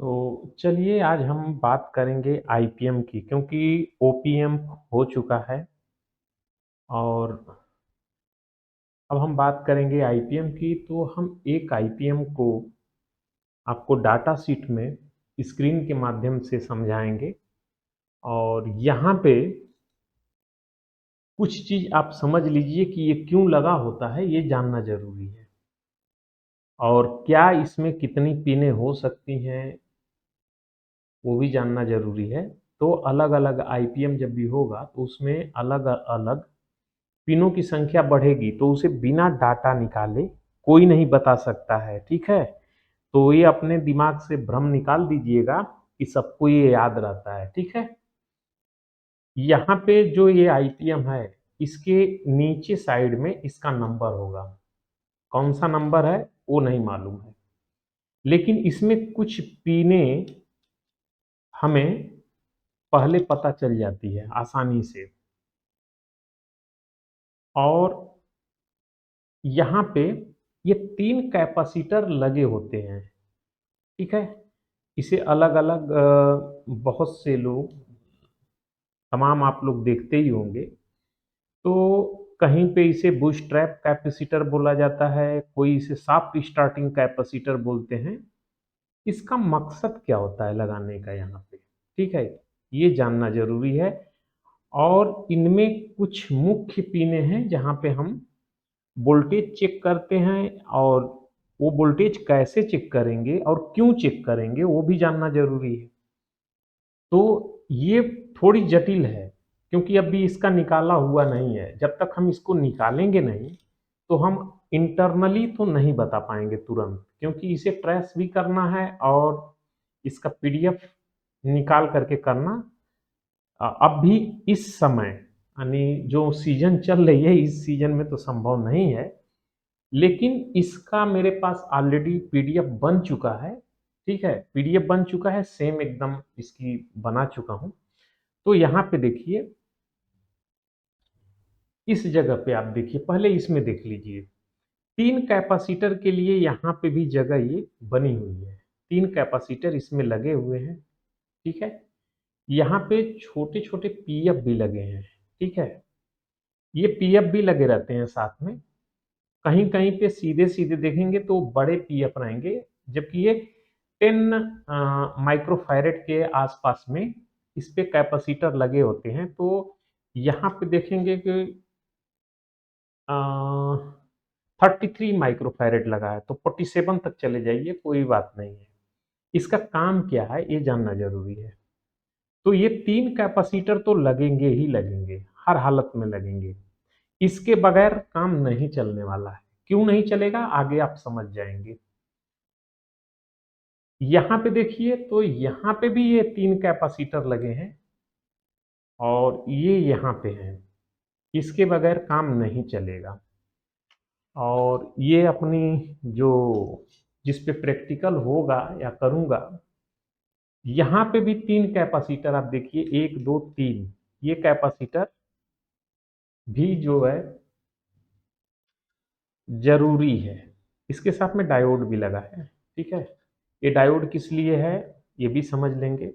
तो चलिए आज हम बात करेंगे आईपीएम की क्योंकि ओपीएम हो चुका है और अब हम बात करेंगे आईपीएम की। तो हम एक आईपीएम को आपको डाटा शीट में स्क्रीन के माध्यम से समझाएंगे और यहाँ पे कुछ चीज़ आप समझ लीजिए कि ये क्यों लगा होता है, ये जानना ज़रूरी है। और क्या इसमें कितनी पिनें हो सकती हैं वो भी जानना ज़रूरी है। तो अलग-अलग आईपीएम जब भी होगा तो उसमें अलग-अलग पिनों की संख्या बढ़ेगी, तो उसे बिना डाटा निकाले कोई नहीं बता सकता है, ठीक है? तो ये अपने दिमाग से भ्रम निकाल दीजिएगा कि सबको ये याद रहता है, ठीक है? यहाँ पे जो ये आईपीएम है, इसके नीचे साइड में इसका नंबर होगा। कौन सा नंबर है, वो नहीं मालूम है। लेकिन इसमें कुछ पिनें हमें पहले पता चल जाती है आसानी से। और यहाँ पे ये 3 कैपेसिटर लगे होते हैं, ठीक है? इसे अलग-अलग बहुत से लोग तमाम आप लोग देखते ही होंगे। तो कहीं पे इसे बूस्ट्रैप कैपेसिटर बोला जाता है, कोई इसे सॉफ्ट स्टार्टिंग कैपेसिटर बोलते हैं। इसका मकसद क्या होता है लगाने का यहाँ पे, ठीक है? ये जानना ज़रूरी है। और इनमें कुछ मुख्य पिनें हैं जहाँ पे हम वोल्टेज चेक करते हैं और वो वोल्टेज कैसे चेक करेंगे और क्यों चेक करेंगे वो भी जानना ज़रूरी है। तो ये थोड़ी जटिल है क्योंकि अभी इसका निकाला हुआ नहीं है। जब तक हम इसको निकालेंगे नहीं, तो हम इंटरनली तो नहीं बता पाएँगे तुरंत, क्योंकि इसे ट्रेस भी करना है और इसका पीडीएफ निकाल करके करना अब भी इस समय यानी जो सीज़न चल रही है, इस सीज़न में तो संभव नहीं है। लेकिन इसका मेरे पास ऑलरेडी पीडीएफ बन चुका है, ठीक है? पीडीएफ बन चुका है, सेम एकदम इसकी बना चुका हूँ। तो यहाँ पे देखिए, इस जगह पे आप देखिए, पहले इसमें देख लीजिए। 3 कैपेसिटर के लिए यहाँ पे भी जगह ये बनी हुई है। 3 कैपेसिटर इसमें लगे हुए हैं, ठीक है? यहाँ पे छोटे-छोटे पीएफ भी लगे हैं, ठीक है? ये पीएफ भी लगे रहते हैं साथ में। कहीं-कहीं पे सीधे-सीधे देखेंगे तो बड़े पीएफ रहेंगे, जबकि ये 10 माइक्रोफ़ैरेड के आसपास में इस पे कैपेसिटर लगे होते हैं। तो यहाँ पे देखेंगे कि अ, 33 माइक्रोफ़ैरेड लगा है, तो 47 तक चले जाइए, कोई बात नहीं है। इसका काम क्या है, ये जानना ज़रूरी है। तो ये 3 कैपेसिटर तो लगेंगे ही लगेंगे, हर हालत में लगेंगे। इसके बगैर काम नहीं चलने वाला है। क्यों नहीं चलेगा, आगे आप समझ जाएँगे। यहाँ पे देखिए, तो यहाँ पे भी ये 3 कैपेसिटर लगे हैं और ये यहाँ पे हैं। इसके बगैर काम नहीं चलेगा। और ये अपनी जो जिस पे प्रैक्टिकल होगा या करूँगा, यहाँ पे भी 3 कैपेसिटर आप देखिए, 1, 2, 3 ये कैपेसिटर भी जो है ज़रूरी है। इसके साथ में डायोड भी लगा है, ठीक है? ये डायोड किस लिए है, ये भी समझ लेंगे।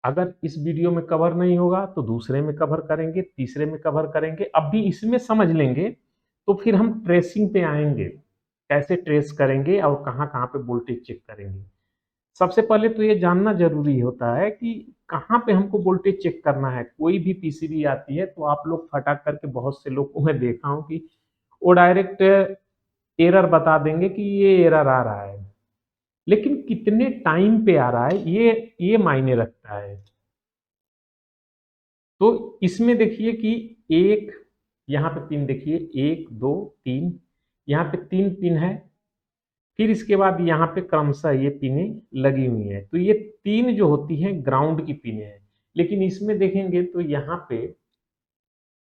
अगर इस वीडियो में कवर नहीं होगा तो दूसरे में कवर करेंगे, तीसरे में कवर करेंगे। अब भी इसमें समझ लेंगे तो फिर हम ट्रेसिंग पे आएँगे। कैसे ट्रेस करेंगे और कहाँ-कहाँ पे वोल्टेज चेक करेंगे। सबसे पहले तो ये जानना ज़रूरी होता है कि कहाँ पे हमको वोल्टेज चेक करना है। कोई भी पीसीबी आती है तो आप लोग फटाक करके, बहुत से लोग को मैं देखा हूँ कि वो डायरेक्ट एरर बता देंगे कि ये एरर आ रहा है। लेकिन कितने टाइम पे आ रहा है, ये मायने रखता है। तो इसमें देखिए कि एक, यहाँ पे पिन देखिए, 1, 2, 3, यहाँ पे 3 पिन है। फिर इसके बाद यहाँ पे क्रमशः ये पिनें लगी हुई हैं। तो ये 3 जो होती हैं ग्राउंड की पिनें हैं। लेकिन इसमें देखेंगे तो यहाँ पे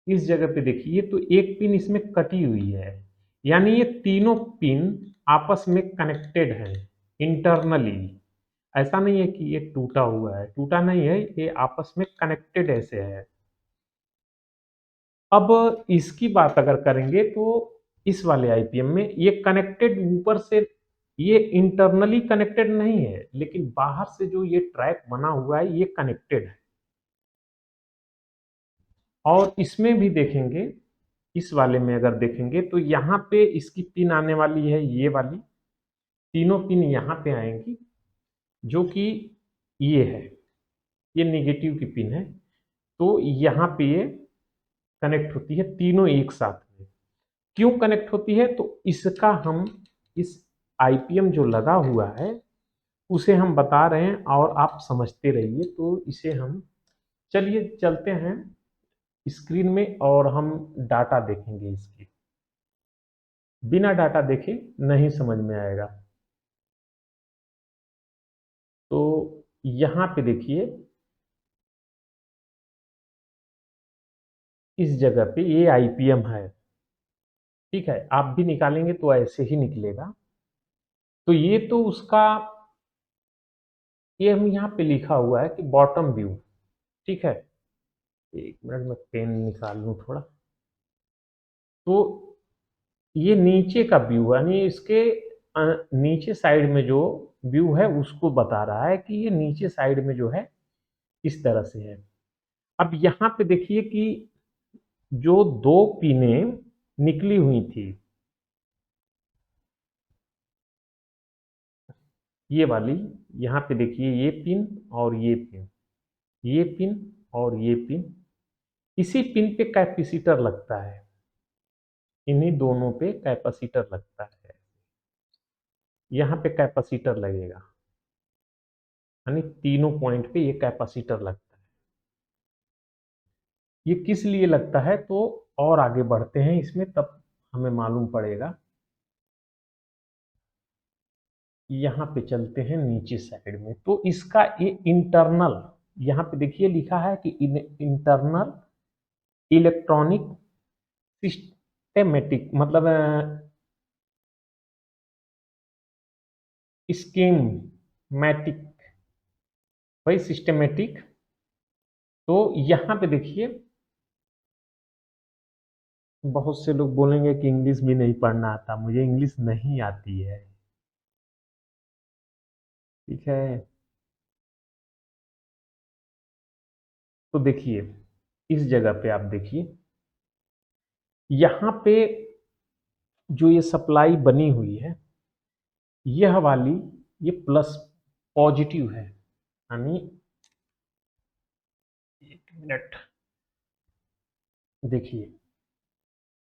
इस जगह पे देखिए, तो एक पिन इसमें कटी हुई है। यानी ये तीनों पिन आपस में कनेक्टेड हैं इंटरनली। ऐसा नहीं है कि ये टूटा हुआ है, टूटा नहीं है, ये आपस में कनेक्टेड ऐसे है। अब इसकी बात अगर करेंगे तो इस वाले आईपीएम में ये कनेक्टेड ऊपर से ये इंटरनली कनेक्टेड नहीं है, लेकिन बाहर से जो ये ट्रैक बना हुआ है ये कनेक्टेड है। और इसमें भी देखेंगे, इस वाले में अगर देखेंगे तो यहाँ पे इसकी पिन आने वाली है, ये वाली तीनों पिन यहाँ पे आएंगी, जो कि ये है, ये नेगेटिव की पिन है। तो यहाँ पे ये कनेक्ट होती है तीनों एक साथ में। क्यों कनेक्ट होती है, तो इसका हम इस आईपीएम जो लगा हुआ है उसे हम बता रहे हैं और आप समझते रहिए। तो इसे हम, चलिए चलते हैं स्क्रीन में और हम डाटा देखेंगे इसकी। बिना डाटा देखे नहीं समझ में आएगा। तो यहाँ पे देखिए, इस जगह पे ये आईपीएम है, ठीक है। आप भी निकालेंगे तो ऐसे ही निकलेगा। तो ये तो उसका, ये हम यहाँ पे लिखा हुआ है कि बॉटम व्यू, ठीक है। एक मिनट में पेन निकाल लूँ थोड़ा। तो ये नीचे का व्यू है, यानी इसके नीचे साइड में जो व्यू है उसको बता रहा है कि ये नीचे साइड में जो है इस तरह से है। अब यहाँ पे देखिए कि जो दो पिनें निकली हुई थी, ये वाली, यहाँ पे देखिए ये पिन और ये पिन, ये पिन और ये पिन, इसी पिन पे कैपेसिटर लगता है, इन्हीं दोनों पे कैपेसिटर लगता है। यहाँ पे कैपेसिटर लगेगा, यानी तीनों पॉइंट पे ये कैपेसिटर लगता है। ये किस लिए लगता है, तो और आगे बढ़ते हैं इसमें तब हमें मालूम पड़ेगा। यहाँ पे चलते हैं नीचे साइड में। तो इसका ये इंटरनल, यहाँ पे देखिए लिखा है कि इंटरनल इलेक्ट्रॉनिक सिस्टेमेटिक, मतलब स्कीमेटिक, वही सिस्टेमेटिक। तो यहाँ पे देखिए, बहुत से लोग बोलेंगे कि इंग्लिश भी नहीं पढ़ना आता, मुझे इंग्लिश नहीं आती है, ठीक है। तो देखिए इस जगह पे आप देखिए, यहाँ पे जो ये सप्लाई बनी हुई है, यह वाली, ये प्लस पॉजिटिव है, यानी एक मिनट देखिए,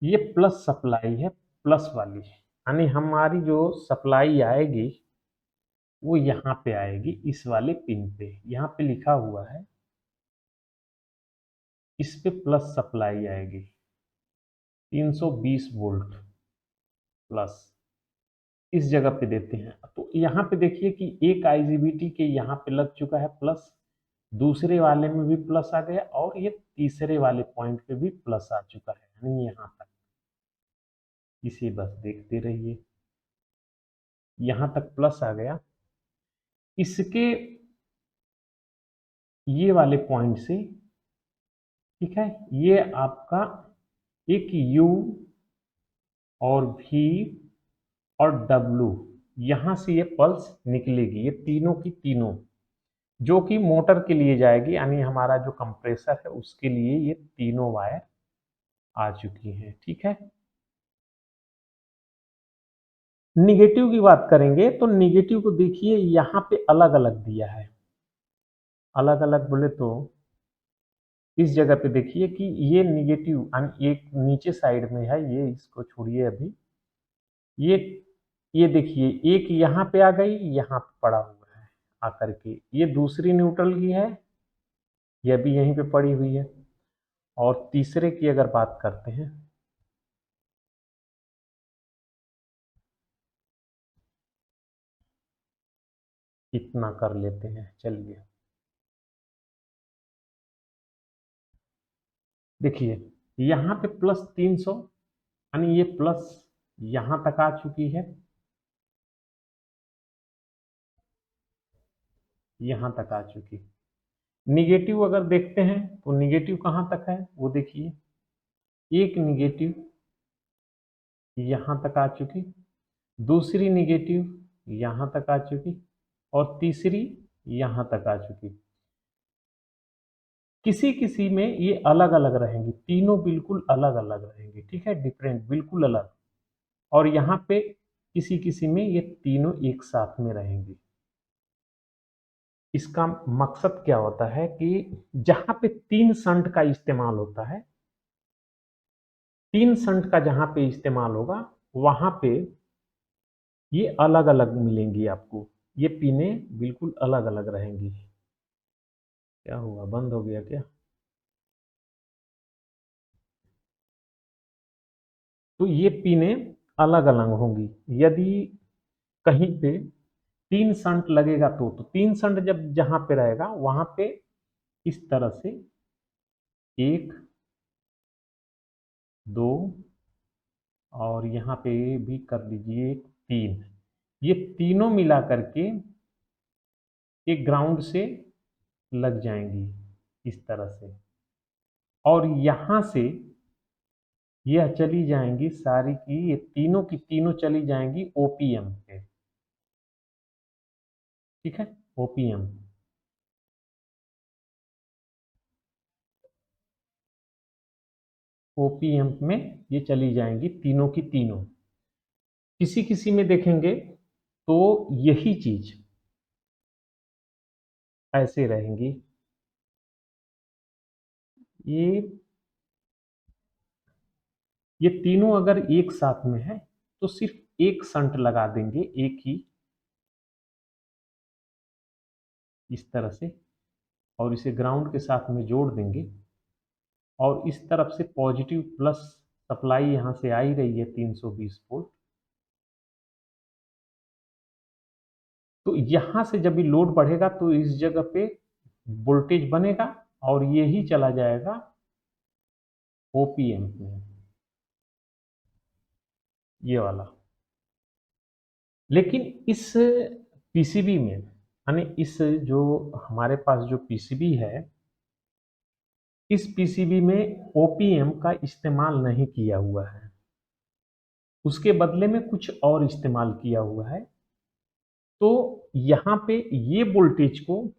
ये प्लस सप्लाई है, प्लस वाली, यानी हमारी जो सप्लाई आएगी वो यहाँ पे आएगी, इस वाले पिन पे, यहाँ पे लिखा हुआ है, इस पे प्लस सप्लाई आएगी 320 वोल्ट प्लस, इस जगह पे देते हैं। तो यहाँ पे देखिए कि एक आईजीबीटी के यहाँ पे लग चुका है प्लस, दूसरे वाले में भी प्लस आ गया, और ये तीसरे वाले पॉइंट पे भी प्लस आ चुका है, यानी यहाँ तक। इसे बस देखते रहिए, यहाँ तक प्लस आ गया। इसके ये वाले पॉइंट से, ठीक है, ये आपका एक यू और भी और डब्लू, यहाँ से ये पल्स निकलेगी, ये तीनों की तीनों, जो कि मोटर के लिए जाएगी, यानी हमारा जो कंप्रेसर है उसके लिए ये तीनों वायर आ चुकी हैं, ठीक है। निगेटिव की बात करेंगे तो निगेटिव को देखिए यहाँ पे अलग अलग दिया है, अलग अलग बोले तो इस जगह पे देखिए कि ये निगेटिव एक न्यूट्रल साइड में है, ये इसको छोड़िए अभी, ये ये देखिए एक यहाँ पे आ गई, यहाँ पे पड़ा हुआ है आकर के, ये दूसरी न्यूट्रल की है, यह भी यहीं पे पड़ी हुई है। और तीसरे की अगर बात करते हैं, इतना कर लेते हैं, चलिए देखिए, यहाँ पे प्लस 300, यानी ये प्लस यहाँ तक आ चुकी है, यहाँ तक आ चुकी। निगेटिव अगर देखते हैं तो निगेटिव कहाँ तक है वो देखिए, एक निगेटिव यहाँ तक आ चुकी, दूसरी निगेटिव यहाँ तक आ चुकी और तीसरी यहाँ तक आ चुकी। किसी किसी में ये अलग अलग रहेंगी, तीनों बिल्कुल अलग अलग रहेंगी, ठीक है, डिफरेंट, बिल्कुल अलग। और यहाँ पे किसी किसी में ये तीनों एक साथ में रहेंगी। इसका मकसद क्या होता है कि जहां पे तीन संट का इस्तेमाल होता है, तीन संट का जहां पे इस्तेमाल होगा वहां पे ये अलग अलग मिलेंगी आपको, ये पिने बिल्कुल अलग अलग रहेंगी। क्या हुआ, बंद हो गया क्या? तो ये पिने अलग अलग होंगी। यदि कहीं पे तीन संट लगेगा तो तीन संट जब जहां पे रहेगा वहां पे इस तरह से एक, दो, और यहाँ पे भी कर दीजिए तीन। ये तीनों मिला करके एक ग्राउंड से लग जाएंगी इस तरह से, और यहाँ से यह चली जाएंगी सारी की, ये तीनों की तीनों चली जाएंगी ओपीएम पे, ठीक है, ओपीएम। ओपीएम में ये चली जाएंगी तीनों की तीनों। किसी किसी में देखेंगे तो यही चीज ऐसे रहेंगी। ये ये तीनों अगर एक साथ में है तो सिर्फ एक संट लगा देंगे, एक ही, इस तरह से, और इसे ग्राउंड के साथ में जोड़ देंगे। और इस तरफ से पॉजिटिव प्लस सप्लाई यहाँ से आ ही रही है 320 वोल्ट। तो यहाँ से जब भी लोड बढ़ेगा तो इस जगह पे वोल्टेज बनेगा और ये ही चला जाएगा ओपीएम में, ये वाला। लेकिन इस पीसीबी में, यानी इस जो हमारे पास जो पीसीबी है, इस पीसीबी में ओपीएम का इस्तेमाल नहीं किया हुआ है, उसके बदले में कुछ और इस्तेमाल किया हुआ है। तो यहाँ पे ये वोल्टेज को,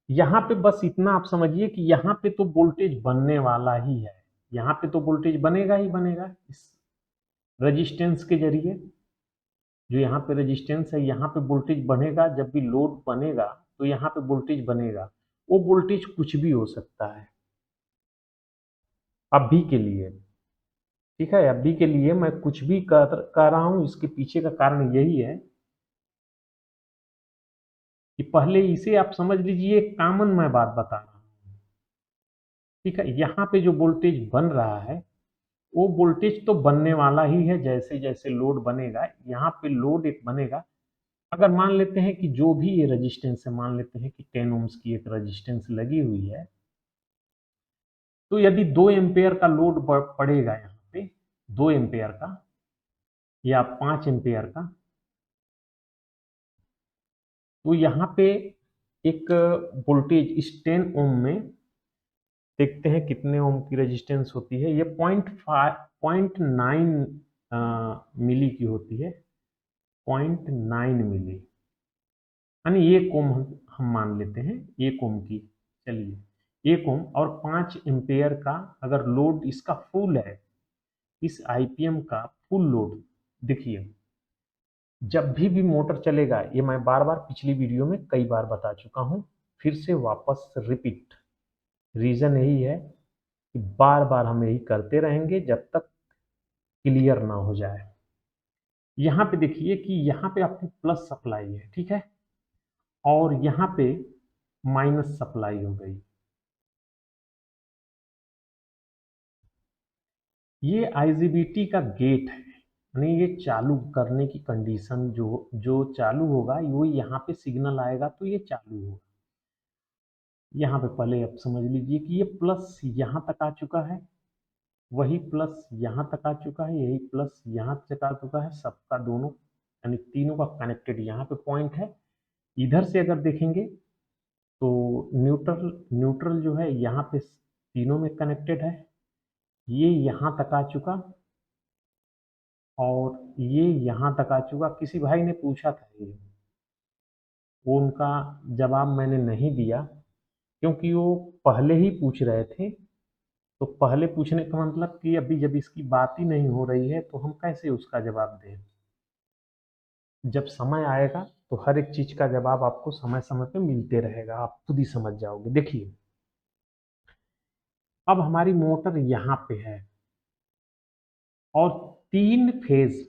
यहाँ पे बस इतना आप समझिए कि यहाँ पे तो वोल्टेज बनने वाला ही है, यहाँ पे तो वोल्टेज बनेगा ही बनेगा इस रेजिस्टेंस के जरिए। जो यहाँ पे रेजिस्टेंस है यहाँ पे वोल्टेज बनेगा, जब भी लोड बनेगा तो यहाँ पे वोल्टेज बनेगा। वो वोल्टेज कुछ भी हो सकता है अभी के लिए, ठीक है, अभी के लिए मैं कुछ भी कर रहा हूँ, इसके पीछे का कारण यही है कि पहले इसे आप समझ लीजिए, एक कॉमन मैं बात बता रहा हूँ, ठीक है। यहाँ पे जो वोल्टेज बन रहा है वो वोल्टेज तो बनने वाला ही है, जैसे जैसे लोड बनेगा यहाँ पे लोड एक बनेगा। अगर मान लेते हैं कि जो भी ये रेजिस्टेंस है, मान लेते हैं कि 10 ओम्स की एक रेजिस्टेंस लगी हुई है, तो यदि 2 एम्पेयर का लोड पड़ेगा यहाँ पे, 2 एम्पेयर का या 5 एम्पेयर का, तो यहाँ पे एक वोल्टेज इस 10 ओम में देखते हैं कितने ओम की रेजिस्टेंस होती है। ये 0.9 मिली की होती है, 0.9 मिली, यानी 1 ओम हम मान लेते हैं, 1 ओम की, चलिए 1 ओम। और 5 एम्पेयर का अगर लोड इसका फुल है, इस आईपीएम का फुल लोड, देखिए जब भी मोटर चलेगा, ये मैं बार बार पिछली वीडियो में कई बार बता चुका हूँ, फिर से वापस रिपीट, रीजन यही है कि बार बार हम यही करते रहेंगे जब तक क्लियर ना हो जाए। यहाँ पे देखिए कि यहाँ पे आपकी प्लस सप्लाई है, ठीक है, और यहाँ पे माइनस सप्लाई हो गई। ये आईजीबीटी का गेट है, यानी ये चालू करने की कंडीशन, जो जो चालू होगा वो यहाँ पे सिग्नल आएगा तो ये चालू होगा। यहाँ पे पहले आप समझ लीजिए कि ये प्लस यहाँ तक आ चुका है, वही प्लस यहाँ तक आ चुका है, यही प्लस यहाँ तक आ चुका है, सबका दोनों यानी तीनों का कनेक्टेड यहाँ पे पॉइंट है। इधर से अगर देखेंगे तो न्यूट्रल न्यूट्रल जो है यहाँ पे तीनों में कनेक्टेड है, ये यहाँ तक आ चुका और ये यहाँ तक आ चुका। किसी भाई ने पूछा था ये, वो उनका जवाब मैंने नहीं दिया क्योंकि वो पहले ही पूछ रहे थे। तो पहले पूछने का मतलब कि अभी जब इसकी बात ही नहीं हो रही है तो हम कैसे उसका जवाब दें। जब समय आएगा तो हर एक चीज का जवाब आपको समय समय पे मिलते रहेगा, आप खुद ही समझ जाओगे। देखिए, अब हमारी मोटर यहाँ पे है और 3 फेज।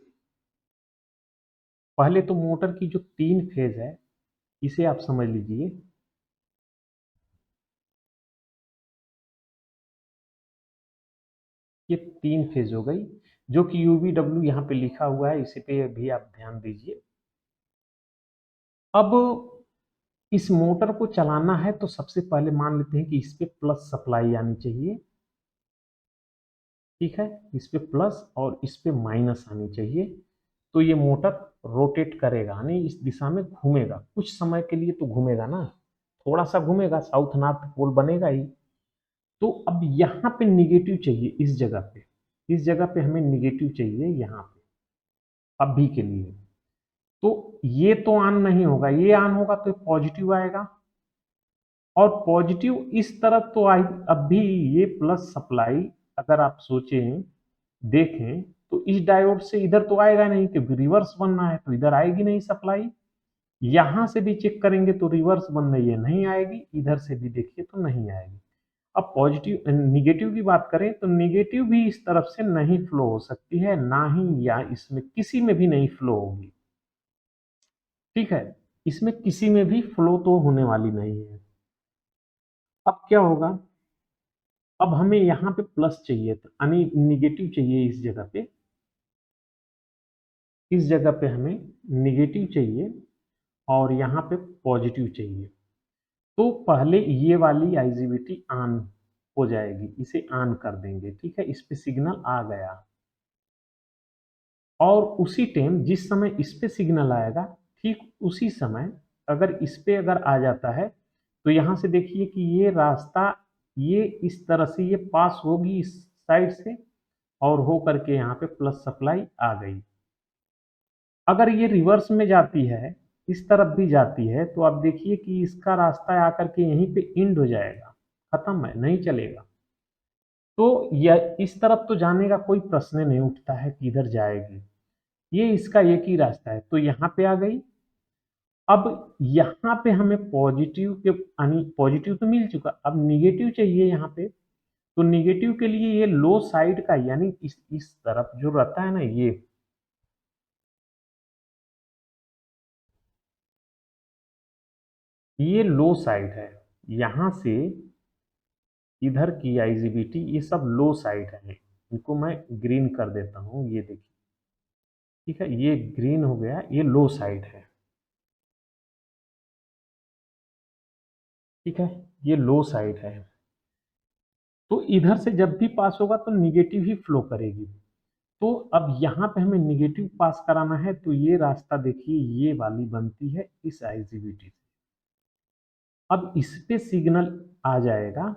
पहले तो मोटर की जो 3 फेज है इसे आप समझ लीजिए। ये 3 फेज हो गई, जो कि UVW यहाँ पे लिखा हुआ है, इसी पे भी आप ध्यान दीजिए। अब इस मोटर को चलाना है तो सबसे पहले मान लेते हैं कि इस पे प्लस सप्लाई आनी चाहिए। ठीक है, इस पे प्लस और इस पे माइनस आनी चाहिए। तो ये मोटर रोटेट करेगा, यानी इस दिशा में घूमेगा। कुछ समय के लिए तो घूमेगा ना, थोड़ा सा घूमेगा, साउथ नॉर्थ पोल बनेगा ही। तो अब यहाँ पे निगेटिव चाहिए, इस जगह पे, इस जगह पे हमें निगेटिव चाहिए यहाँ पे अभी के लिए। तो ये तो ऑन नहीं होगा, ये ऑन होगा तो पॉजिटिव आएगा। और पॉजिटिव इस तरफ तो आई। अब भी ये प्लस सप्लाई अगर आप सोचें, देखें, तो इस डायोड से इधर तो आएगा नहीं क्योंकि रिवर्स बनना है, तो इधर आएगी नहीं सप्लाई। यहां से भी चेक करेंगे तो रिवर्स बन रही है, नहीं आएगी। इधर से भी देखिए तो नहीं आएगी। अब पॉजिटिव निगेटिव की बात करें तो निगेटिव भी इस तरफ से नहीं फ्लो हो सकती है, ना ही या इसमें किसी में भी नहीं फ्लो होगी। ठीक है, इसमें किसी में भी फ्लो तो होने वाली नहीं है। अब क्या होगा, अब हमें यहाँ पे प्लस चाहिए था, यानी निगेटिव चाहिए इस जगह पे। इस जगह पे हमें निगेटिव चाहिए और यहाँ पे पॉजिटिव चाहिए। तो पहले ये वाली आईजीबीटी ऑन हो जाएगी, इसे ऑन कर देंगे। ठीक है, इस पे सिग्नल आ गया। और उसी टाइम जिस समय इस पे सिग्नल आएगा, ठीक उसी समय अगर इस पे अगर आ जाता है तो यहाँ से देखिए कि ये रास्ता, ये इस तरह से ये पास होगी इस साइड से, और हो करके यहाँ पे प्लस सप्लाई आ गई। अगर ये रिवर्स में जाती है, इस तरफ भी जाती है, तो आप देखिए कि इसका रास्ता आकर के यहीं पे एंड हो जाएगा, खत्म है, नहीं चलेगा। तो यह इस तरफ तो जाने का कोई प्रश्न नहीं उठता है कि इधर जाएगी। ये इसका एक ही रास्ता है, तो यहाँ पे आ गई। अब यहाँ पे हमें पॉजिटिव के, यानी पॉजिटिव तो मिल चुका, अब निगेटिव चाहिए यहाँ पे। तो निगेटिव के लिए ये लो साइड का, यानी इस तरफ जो रहता है ना, ये लो साइड है। यहाँ से इधर की आईजीबीटी, ये सब लो साइड है। इनको मैं ग्रीन कर देता हूँ, ये देखिए। ठीक है, ये ग्रीन हो गया, ये लो साइड है। ठीक है, ये लो साइड है। तो इधर से जब भी पास होगा तो निगेटिव ही फ्लो करेगी। तो अब यहाँ पे हमें निगेटिव पास कराना है, तो ये रास्ता देखिए, ये वाली बनती है इस आईजीबीटी से। अब इस पे सिग्नल आ जाएगा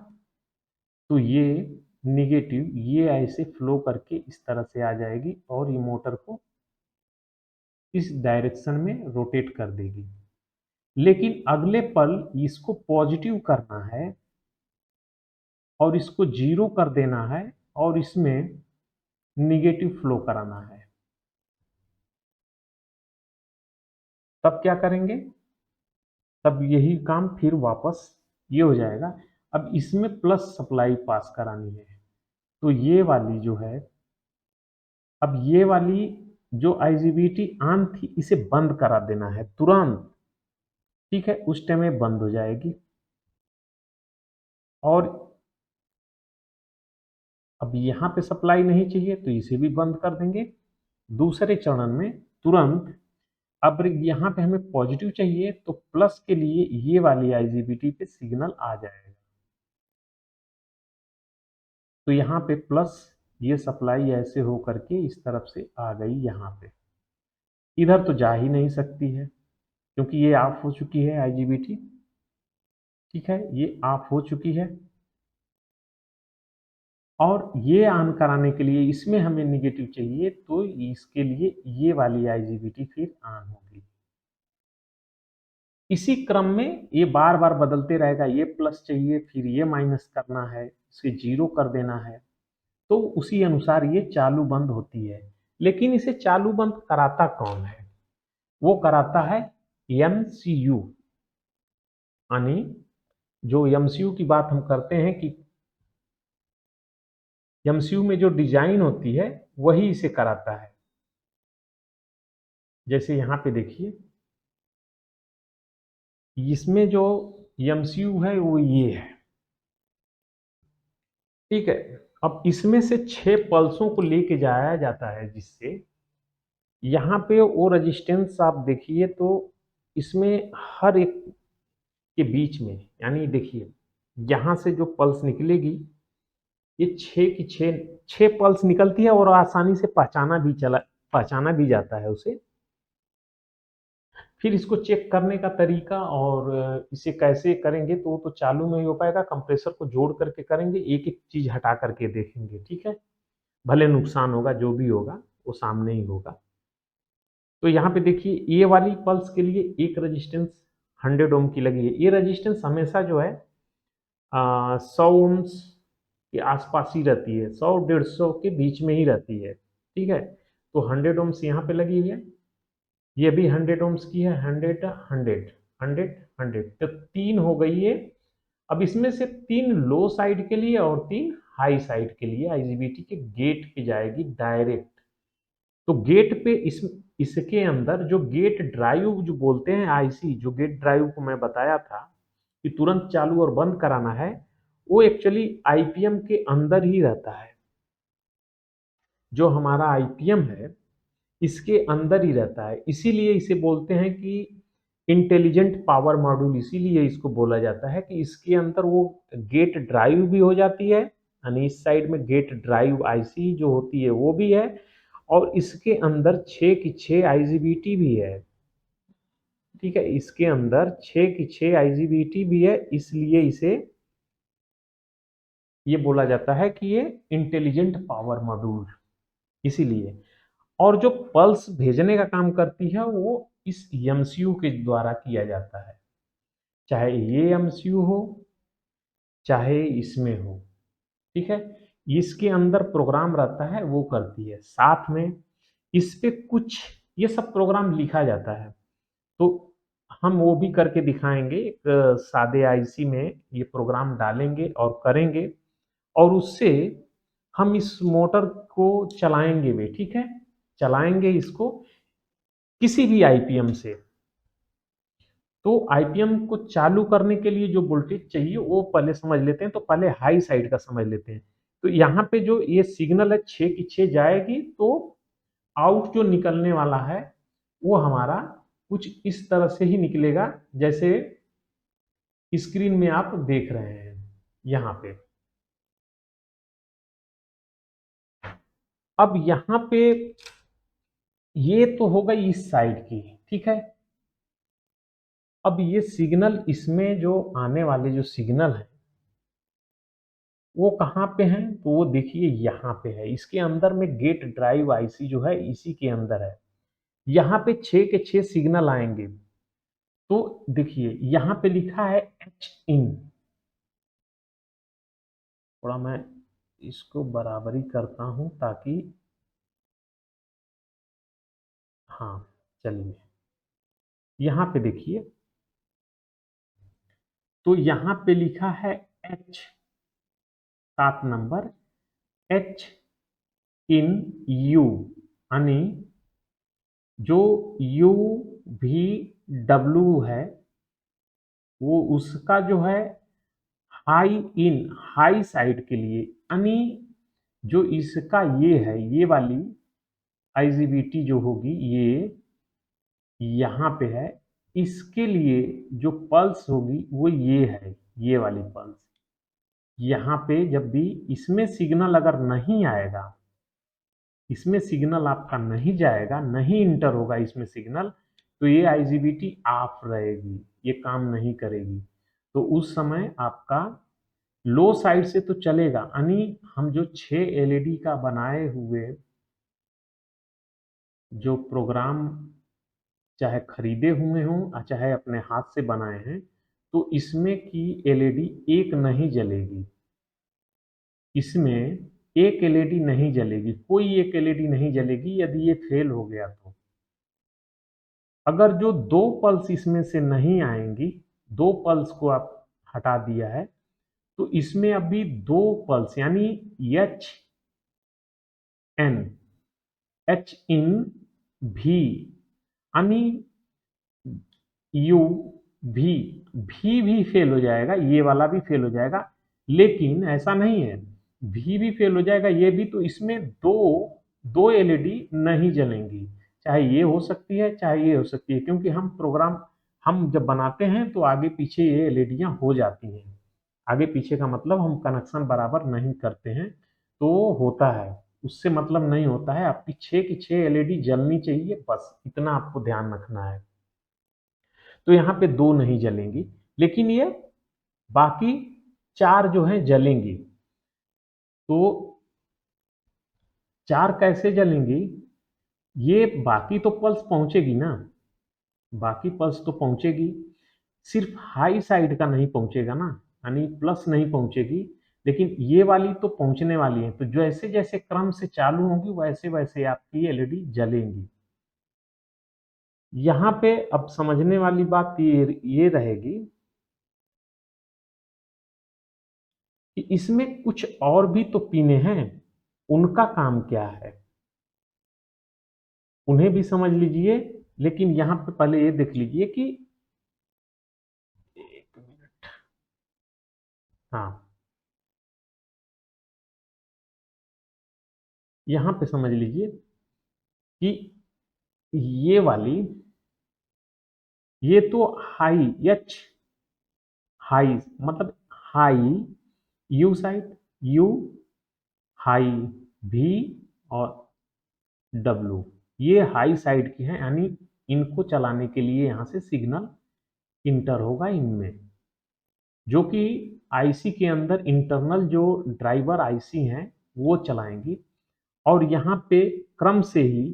तो ये निगेटिव ये ऐसे फ्लो करके इस तरह से आ जाएगी और ये मोटर को इस डायरेक्शन में रोटेट कर देगी। लेकिन अगले पल इसको पॉजिटिव करना है और इसको जीरो कर देना है और इसमें निगेटिव फ्लो कराना है। तब क्या करेंगे, तब यही काम फिर वापस ये हो जाएगा। अब इसमें प्लस सप्लाई पास करानी है, तो ये वाली जो है, अब ये वाली जो आईजीबीटी ऑन थी इसे बंद करा देना है तुरंत। ठीक है, उस टाइम में बंद हो जाएगी। और अब यहाँ पे सप्लाई नहीं चाहिए तो इसे भी बंद कर देंगे दूसरे चरण में तुरंत। अब यहाँ पे हमें पॉजिटिव चाहिए तो प्लस के लिए ये वाली आईजीबीटी पे सिग्नल आ जाएगा। तो यहाँ पे प्लस, ये सप्लाई ऐसे हो करके इस तरफ से आ गई यहाँ पे। इधर तो जा ही नहीं सकती है क्योंकि ये ऑफ हो चुकी है आईजीबीटी। ठीक है, ये ऑफ हो चुकी है। और ये ऑन कराने के लिए इसमें हमें नेगेटिव चाहिए, तो इसके लिए ये वाली आईजीबीटी फिर ऑन होगी। इसी क्रम में ये बार बार बदलते रहेगा, ये प्लस चाहिए फिर ये माइनस करना है, इसे जीरो कर देना है, तो उसी अनुसार ये चालू बंद होती है। लेकिन इसे चालू बंद कराता कौन है? वो कराता है एमसीयू। यानी जो एमसीयू की बात हम करते हैं कि एमसीयू में जो डिजाइन होती है वही इसे कराता है। जैसे यहाँ पे देखिए, इसमें जो एमसीयू है वो ये है, ठीक है। अब इसमें से 6 पल्सों को लेके जाया जाता है, जिससे यहाँ पे वो रेजिस्टेंस आप देखिए तो इसमें हर एक के बीच में, यानी देखिए यहाँ से जो पल्स निकलेगी ये 6 की 6 पल्स निकलती है और आसानी से पहचाना भी जाता है उसे। फिर इसको चेक करने का तरीका और इसे कैसे करेंगे तो वो तो चालू में ही हो पाएगा, कंप्रेसर को जोड़ करके करेंगे, एक एक चीज हटा करके देखेंगे, ठीक है। भले नुकसान होगा, जो भी होगा वो सामने ही होगा। तो यहाँ पे देखिए ये वाली पल्स के लिए एक रेजिस्टेंस 100 ओम की लगी है। ये रेजिस्टेंस हमेशा जो है 100 ओम्स के आसपास ही रहती है, 100-150 के बीच में ही रहती है, ठीक है। तो 100 ओम्स यहाँ पे लगी हुई है, ये भी 100 ओम्स की है, 100 100 100 100, तो 3 हो गई है। अब इसमें से 3 लो साइड के लिए और 3 हाई साइड के लिए आईजीबीटी के गेट पे जाएगी डायरेक्ट। तो गेट पे इसके अंदर जो गेट ड्राइव जो बोलते हैं, आईसी जो गेट ड्राइव को मैं बताया था कि तुरंत चालू और बंद कराना है, वो एक्चुअली आईपीएम के अंदर ही रहता है। जो हमारा आईपीएम है इसके अंदर ही रहता है, इसीलिए इसे बोलते हैं कि इंटेलिजेंट पावर मॉड्यूल। इसीलिए इसको बोला जाता है कि इसके अंदर वो गेट ड्राइव भी हो जाती है, यानी इस साइड में गेट ड्राइव आईसी जो होती है वो भी है, और इसके अंदर 6 की 6 आईजीबीटी भी है, ठीक है। इसके अंदर 6 की 6 आईजीबीटी भी है, इसलिए इसे ये बोला जाता है कि ये इंटेलिजेंट पावर मॉड्यूल, इसीलिए। और जो पल्स भेजने का काम करती है वो इस एमसीयू के द्वारा किया जाता है, चाहे ये एमसीयू हो चाहे इसमें हो, ठीक है। इसके अंदर प्रोग्राम रहता है वो करती है, साथ में इस पे कुछ ये सब प्रोग्राम लिखा जाता है, तो हम वो भी करके दिखाएंगे। एक सादे आईसी में ये प्रोग्राम डालेंगे और करेंगे, और उससे हम इस मोटर को चलाएंगे भी, ठीक है। चलाएंगे इसको किसी भी आईपीएम से। तो आईपीएम को चालू करने के लिए जो वोल्टेज चाहिए वो पहले समझ लेते हैं, तो पहले हाई साइड का समझ लेते हैं। तो यहाँ पे जो ये सिग्नल है 6 की 6 जाएगी, तो आउट जो निकलने वाला है वो हमारा कुछ इस तरह से ही निकलेगा, जैसे स्क्रीन में आप देख रहे हैं यहाँ पे। अब यहाँ पे ये तो हो गई इस साइड की, ठीक है। अब ये सिग्नल, इसमें जो आने वाले जो सिग्नल है वो कहाँ पे हैं, तो वो देखिए यहाँ पे है। इसके अंदर में गेट ड्राइव आईसी जो है इसी के अंदर है। यहाँ पे 6 के 6 सिग्नल आएंगे। तो देखिए यहाँ पे लिखा है एच इन, थोड़ा मैं इसको बराबरी करता हूँ ताकि, हाँ चलिए यहाँ पे देखिए, तो यहाँ पे लिखा है H 7 number, H in you, यानी जो यू भी डब्ल्यू है वो उसका जो है हाई इन, हाई साइड के लिए, यानी जो इसका ये है, ये वाली आईजीबीटी जो होगी ये यहाँ पे है, इसके लिए जो पल्स होगी वो ये है, ये वाली पल्स। यहाँ पे जब भी इसमें सिग्नल अगर नहीं आएगा, इसमें सिग्नल आपका नहीं जाएगा, नहीं इंटर होगा इसमें सिग्नल, तो ये आईजीबीटी ऑफ रहेगी, ये काम नहीं करेगी। तो उस समय आपका लो साइड से तो चलेगा, यानी हम जो 6 एलईडी का बनाए हुए जो प्रोग्राम चाहे खरीदे हुए हों चाहे अपने हाथ से बनाए हैं, तो इसमें की एलईडी एक नहीं जलेगी। इसमें एक एलईडी नहीं जलेगी, कोई एक एलईडी नहीं जलेगी यदि ये फेल हो गया तो। अगर जो 2 पल्स इसमें से नहीं आएंगी, 2 पल्स को आप हटा दिया है, तो इसमें अभी 2 पल्स यानी एच एन एच इन भी यानी यू भी भी फेल हो जाएगा, ये वाला भी फेल हो जाएगा। लेकिन ऐसा नहीं है, भी फेल हो जाएगा ये भी, तो इसमें दो एलईडी नहीं जलेंगी। चाहे ये हो सकती है चाहे ये हो सकती है, क्योंकि हम जब बनाते हैं तो आगे पीछे ये एलईडियां हो जाती हैं। आगे पीछे का मतलब हम कनेक्शन बराबर नहीं करते हैं तो होता है, उससे मतलब नहीं होता है। आपकी 6 की 6 एलईडी जलनी चाहिए, बस इतना आपको ध्यान रखना है। तो यहाँ पे 2 नहीं जलेंगी, लेकिन ये बाकी 4 जो हैं जलेंगी। तो 4 कैसे जलेंगी? ये बाकी तो पल्स पहुंचेगी ना, बाकी पल्स तो पहुंचेगी, सिर्फ हाई साइड का नहीं पहुंचेगा ना, यानी प्लस नहीं पहुंचेगी, लेकिन ये वाली तो पहुंचने वाली है। तो जैसे जैसे क्रम से चालू होंगी वैसे वैसे आपकी एलईडी जलेंगी। यहाँ पे अब समझने वाली बात ये रहेगी कि इसमें कुछ और भी तो पिने हैं, उनका काम क्या है, उन्हें भी समझ लीजिए। लेकिन यहाँ पे पहले ये देख लीजिए कि एक मिनट, हाँ, यहाँ पे समझ लीजिए कि ये वाली, ये तो हाई एच, हाई मतलब high you side, you high भी और डब्लू, ये हाई साइड की है, यानी इनको चलाने के लिए यहाँ से सिग्नल इंटर होगा इनमें, जो कि आईसी के अंदर इंटरनल जो ड्राइवर आईसी हैं वो चलाएंगी। और यहाँ पे क्रम से ही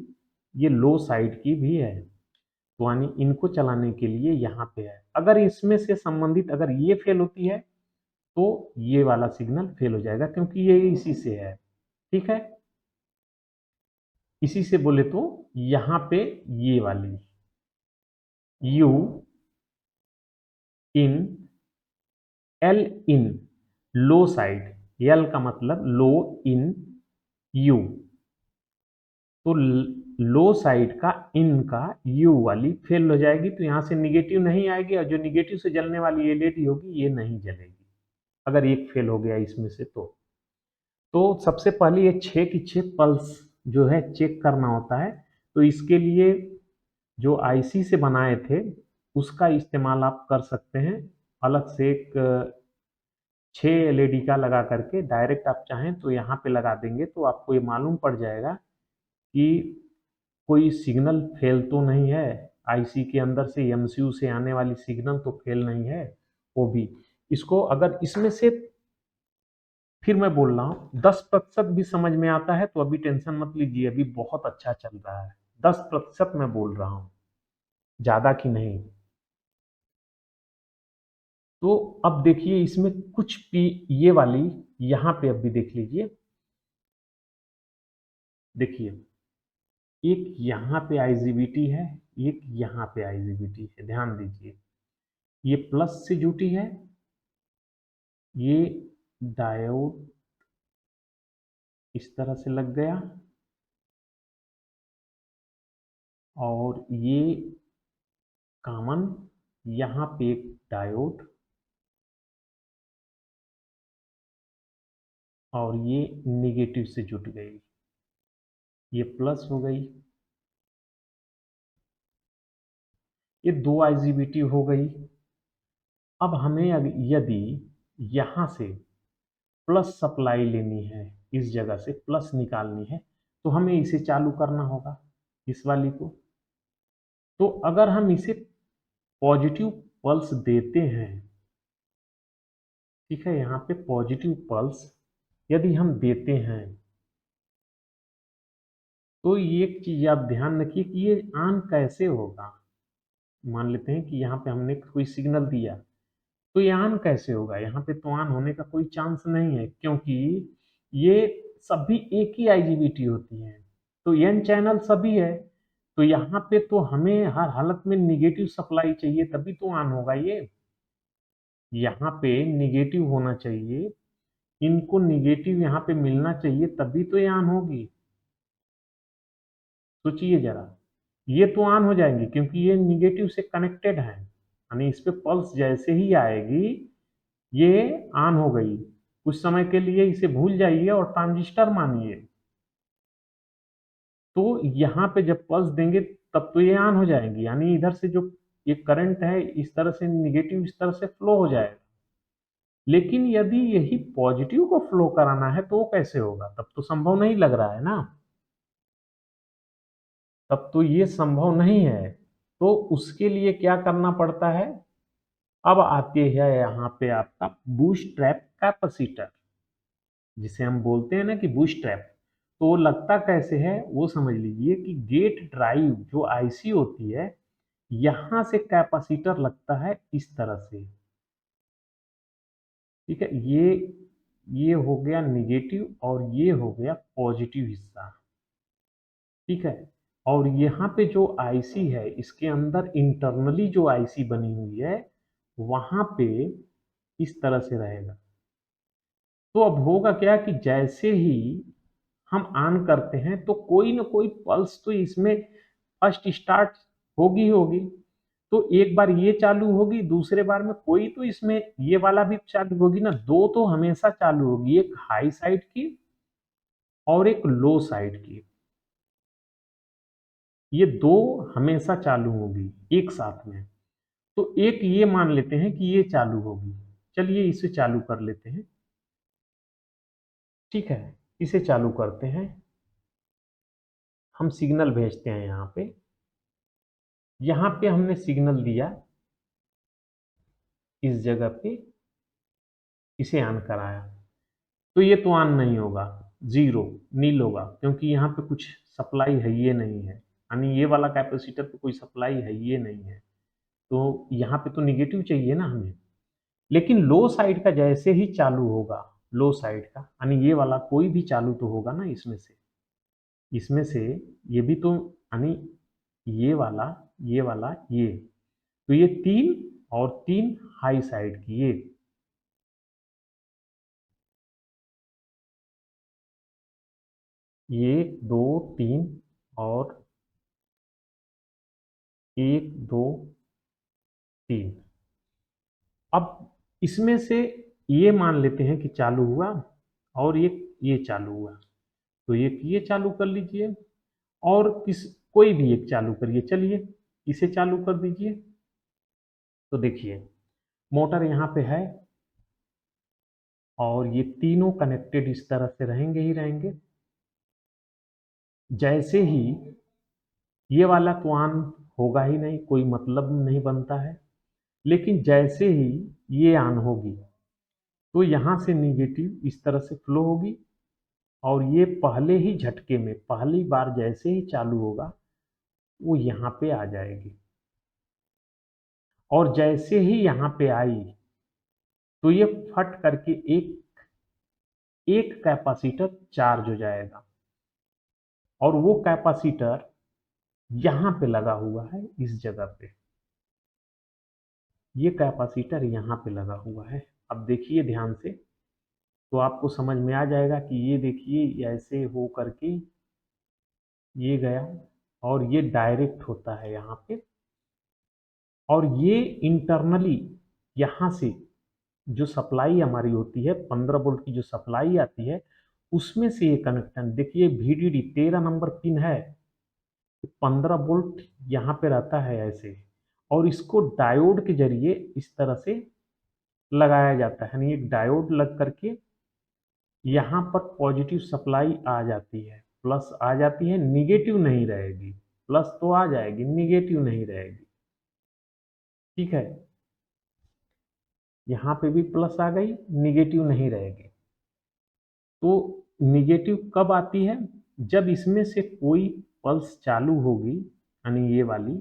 ये लो साइड की भी है, तो यानी इनको चलाने के लिए यहाँ पे है। अगर इसमें से संबंधित अगर ये फेल होती है तो ये वाला सिग्नल फेल हो जाएगा, क्योंकि ये इसी से है। ठीक है, इसी से बोले तो यहाँ पे ये वाली you in L in low side, L का मतलब लो इन यू, तो लो साइड का इन का यू वाली फेल हो जाएगी, तो यहाँ से निगेटिव नहीं आएगी, और जो निगेटिव से जलने वाली एलईडी होगी ये नहीं जलेगी अगर एक फेल हो गया इसमें से। तो सबसे पहले ये 6 की 6 पल्स जो है चेक करना होता है। तो इसके लिए जो आईसी से बनाए थे उसका इस्तेमाल आप कर सकते हैं, अलग से एक 6 एलईडी का लगा करके डायरेक्ट आप चाहें तो यहाँ पे लगा देंगे, तो आपको ये मालूम पड़ जाएगा कि कोई सिग्नल फेल तो नहीं है, आईसी के अंदर से एमसीयू से आने वाली सिग्नल तो फेल नहीं है। वो भी इसको अगर इसमें से, फिर मैं बोल रहा हूँ, 10% भी समझ में आता है तो अभी टेंशन मत लीजिए, अभी बहुत अच्छा चल रहा है। 10% मैं बोल रहा हूँ, ज्यादा की नहीं। तो अब देखिए इसमें कुछ भी, ये वाली यहाँ पे अभी देख लीजिए, देखिए एक यहाँ पे आईजीबीटी है, एक यहाँ पे आईजीबीटी है, ध्यान दीजिए। ये प्लस से जुटी है, ये डायोड इस तरह से लग गया, और ये कॉमन यहाँ पे एक डायोड, और ये नेगेटिव से जुट गई, ये प्लस हो गई, ये 2 आईजीबीटी हो गई। अब हमें यदि यहाँ से प्लस सप्लाई लेनी है, इस जगह से प्लस निकालनी है, तो हमें इसे चालू करना होगा, इस वाली को। तो अगर हम इसे पॉजिटिव पल्स देते हैं, ठीक है, यहाँ पे पॉजिटिव पल्स यदि हम देते हैं तो ये एक चीज आप ध्यान रखिए कि ये ऑन कैसे होगा। मान लेते हैं कि यहाँ पे हमने कोई सिग्नल दिया, तो ये ऑन कैसे होगा? यहाँ पे तो ऑन होने का कोई चांस नहीं है, क्योंकि ये सभी एक ही आईजीबीटी होती है, तो एन चैनल सभी है। तो यहाँ पे तो हमें हर हालत में निगेटिव सप्लाई चाहिए, तभी तो ऑन होगा ये। यहाँ पे निगेटिव होना चाहिए, इनको निगेटिव यहाँ पे मिलना चाहिए, तभी तो ये ऑन होगी। सोचिए जरा, ये तो ऑन हो जाएंगे क्योंकि ये निगेटिव से कनेक्टेड है, यानी इस पे पल्स जैसे ही आएगी ये ऑन हो गई। कुछ समय के लिए इसे भूल जाइए और ट्रांजिस्टर मानिए, तो यहाँ पे जब पल्स देंगे तब तो ये ऑन हो जाएंगी, यानी इधर से जो ये करंट है इस तरह से निगेटिव इस तरह से फ्लो हो जाएगा। लेकिन यदि यही पॉजिटिव को फ्लो कराना है तो वो कैसे होगा? तब तो संभव नहीं लग रहा है ना, तब तो ये संभव नहीं है। तो उसके लिए क्या करना पड़ता है? अब आते हैं यहाँ पे आपका बूस्ट्रैप कैपेसिटर, जिसे हम बोलते हैं ना कि बूस्ट्रैप। तो वो लगता कैसे है वो समझ लीजिए कि गेट ड्राइव जो आईसी होती है, यहां से कैपेसिटर लगता है इस तरह से। ठीक है, ये हो गया निगेटिव और ये हो गया पॉजिटिव हिस्सा। ठीक है, और यहाँ पे जो आईसी है इसके अंदर इंटरनली जो आईसी बनी हुई है वहां पे इस तरह से रहेगा। तो अब होगा क्या कि जैसे ही हम ऑन करते हैं तो कोई ना कोई पल्स तो इसमें फर्स्ट स्टार्ट होगी होगी। तो एक बार ये चालू होगी, दूसरे बार में कोई तो इसमें ये वाला भी चालू होगी ना, दो तो हमेशा चालू होगी, एक हाई साइड की और एक लो साइड की। ये दो हमेशा चालू होगी एक साथ में। तो एक ये मान लेते हैं कि ये चालू होगी, चलिए इसे चालू कर लेते हैं। ठीक है, इसे चालू करते हैं, हम सिग्नल भेजते हैं यहाँ पे हमने सिग्नल दिया इस जगह पे, इसे ऑन कराया, तो ये तो ऑन नहीं होगा, जीरो नील होगा, क्योंकि यहाँ पे कुछ सप्लाई है ये नहीं है, यानी ये वाला कैपेसिटर पे कोई सप्लाई है ये नहीं है। तो यहाँ पे तो निगेटिव चाहिए ना हमें। लेकिन लो साइड का जैसे ही चालू होगा, लो साइड का यानी ये वाला कोई भी चालू तो होगा ना इसमें से ये भी तो, यानी ये वाला ये वाला ये, तो ये तीन और तीन हाई साइड की ये, एक दो तीन और एक दो तीन। अब इसमें से ये मान लेते हैं कि चालू हुआ और ये चालू हुआ, तो ये चालू कर लीजिए और किस कोई भी एक चालू करिए, चलिए इसे चालू कर दीजिए। तो देखिए मोटर यहाँ पे है और ये तीनों कनेक्टेड इस तरह से रहेंगे ही रहेंगे। जैसे ही ये वाला तो ऑन होगा ही नहीं, कोई मतलब नहीं बनता है, लेकिन जैसे ही ये ऑन होगी तो यहाँ से निगेटिव इस तरह से फ्लो होगी और ये पहले ही झटके में पहली बार जैसे ही चालू होगा वो यहाँ पे आ जाएगी, और जैसे ही यहाँ पे आई तो ये फट करके एक एक कैपेसिटर चार्ज हो जाएगा, और वो कैपेसिटर यहाँ पे लगा हुआ है इस जगह पे, ये कैपेसिटर यहाँ पे लगा हुआ है। अब देखिए ध्यान से तो आपको समझ में आ जाएगा कि ये देखिए ऐसे हो करके ये गया और ये डायरेक्ट होता है यहाँ पे, और ये इंटरनली यहाँ से जो सप्लाई हमारी होती है 15 वोल्ट की जो सप्लाई आती है उसमें से ये कनेक्शन देखिए, VDD 13 नंबर पिन है, 15 वोल्ट यहाँ पे रहता है ऐसे, और इसको डायोड के जरिए इस तरह से लगाया जाता है, यानी एक डायोड लग करके यहाँ पर पॉजिटिव सप्लाई आ जाती है, प्लस आ जाती है, निगेटिव नहीं रहेगी, प्लस तो आ जाएगी निगेटिव नहीं रहेगी। ठीक है, यहाँ पे भी प्लस आ गई, निगेटिव नहीं रहेगी। तो निगेटिव कब आती है? जब इसमें से कोई पल्स चालू होगी, यानी ये वाली,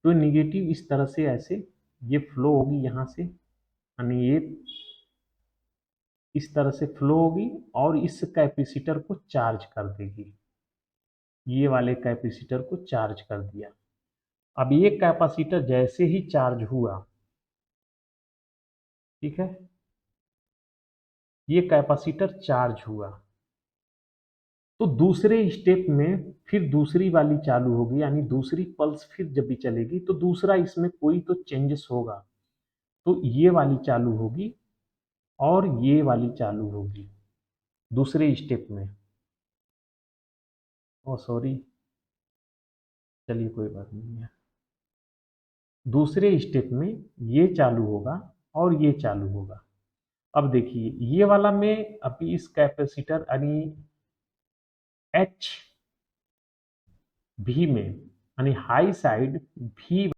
तो निगेटिव इस तरह से ऐसे ये फ्लो होगी यहाँ से, यानी ये इस तरह से फ्लो होगी और इस कैपेसिटर को चार्ज कर देगी। ये वाले कैपेसिटर को चार्ज कर दिया। अब ये कैपेसिटर जैसे ही चार्ज हुआ, ठीक है, ये कैपेसिटर चार्ज हुआ, तो दूसरे स्टेप में फिर दूसरी वाली चालू होगी, यानी दूसरी पल्स फिर जब भी चलेगी तो दूसरा इसमें कोई तो चेंजेस होगा। तो ये वाली चालू होगी और ये वाली चालू होगी दूसरे स्टेप में। ओ सॉरी, चलिए कोई बात नहीं है। दूसरे स्टेप में ये चालू होगा और ये चालू होगा। अब देखिए ये वाला में अभी इस कैपेसिटर यानी एच भी में, यानी हाई साइड भी